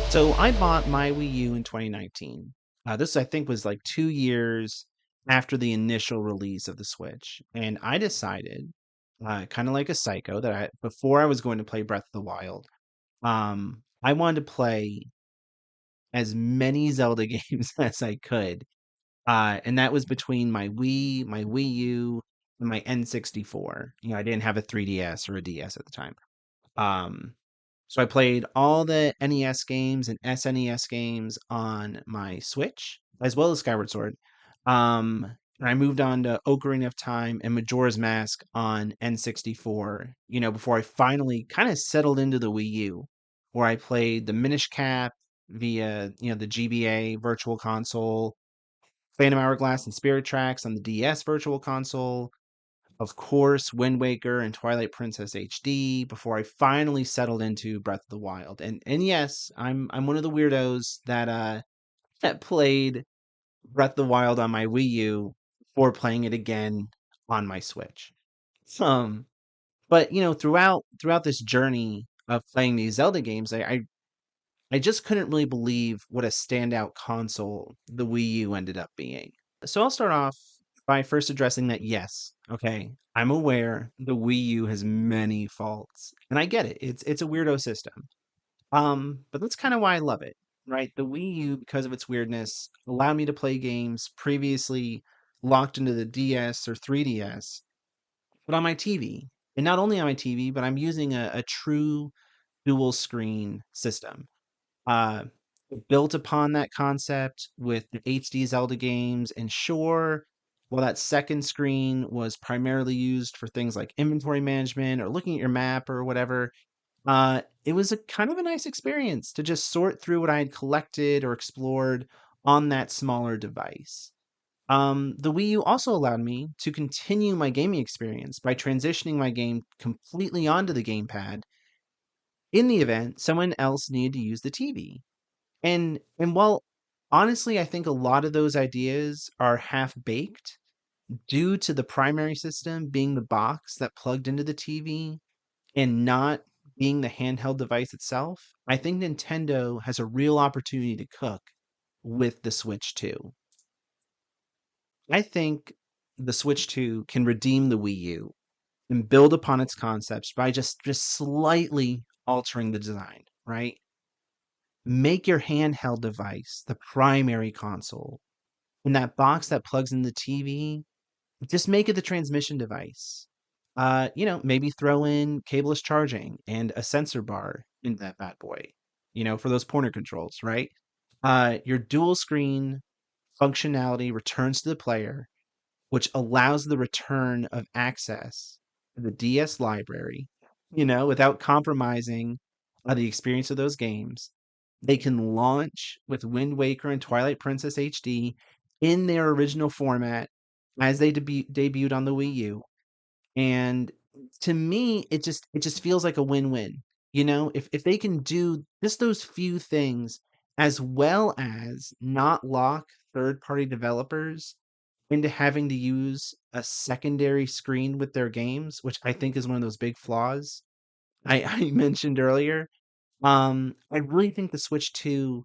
So I bought my Wii U in 2019. This, I think, was like 2 years after the initial release of the Switch. And I decided, kind of like a psycho, that before I was going to play Breath of the Wild, I wanted to play as many Zelda games as I could. And that was between my Wii U, and my N64. I didn't have a 3DS or a DS at the time. Um, so I played all the NES games and SNES games on my Switch, as well as Skyward Sword. And I moved on to Ocarina of Time and Majora's Mask on N64, before I finally kind of settled into the Wii U, where I played the Minish Cap via, the GBA Virtual Console, Phantom Hourglass and Spirit Tracks on the DS Virtual Console, of course, Wind Waker and Twilight Princess HD before I finally settled into Breath of the Wild. And yes, I'm one of the weirdos that played Breath of the Wild on my Wii U before playing it again on my Switch. Um, but throughout this journey of playing these Zelda games, I just couldn't really believe what a standout console the Wii U ended up being. So I'll start off by first addressing that yes, okay, I'm aware the Wii U has many faults, and I get it. It's a weirdo system. But that's kind of why I love it, right? The Wii U, because of its weirdness, allowed me to play games previously locked into the DS or 3DS, but on my TV. And not only on my TV, but I'm using a true dual screen system. Uh, Built upon that concept with the HD Zelda games, and sure, while that second screen was primarily used for things like inventory management or looking at your map or whatever, it was a kind of a nice experience to just sort through what I had collected or explored on that smaller device. The Wii U also allowed me to continue my gaming experience by transitioning my game completely onto the gamepad in the event someone else needed to use the TV. And while honestly, I think a lot of those ideas are half-baked due to the primary system being the box that plugged into the TV and not being the handheld device itself, I think Nintendo has a real opportunity to cook with the Switch 2. I think the Switch 2 can redeem the Wii U and build upon its concepts by just slightly altering the design, right? Make your handheld device the primary console. And that box that plugs in the TV, just make it the transmission device. Maybe throw in cableless charging and a sensor bar into that bad boy, for those pointer controls, right? Your dual screen functionality returns to the player, which allows the return of access to the DS library, without compromising the experience of those games. They can launch with Wind Waker and Twilight Princess HD in their original format as they debuted on the Wii U. And to me, it just feels like a win-win. If they can do just those few things as well as not lock third-party developers into having to use a secondary screen with their games, which I think is one of those big flaws I mentioned earlier. I really think the Switch 2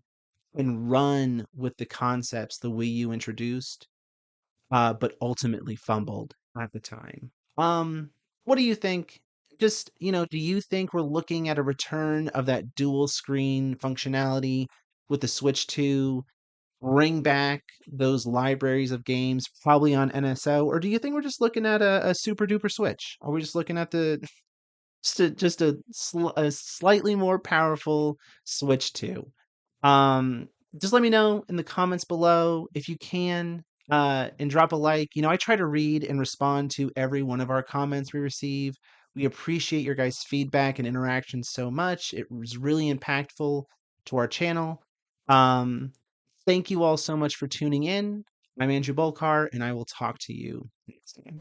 can run with the concepts the Wii U introduced, but ultimately fumbled at the time. What do you think? Just, do you think we're looking at a return of that dual screen functionality with the Switch 2, bring back those libraries of games probably on NSO, or do you think we're just looking at a super duper Switch? Are we just looking at the just a slightly more powerful Switch 2? Um, just let me know in the comments below if you can, and drop a like. I try to read and respond to every one of our comments we receive. We appreciate your guys' feedback and interaction so much. It was really impactful to our channel. Um, Thank you all so much for tuning in. I'm Andrew Bolkar, and I will talk to you next time.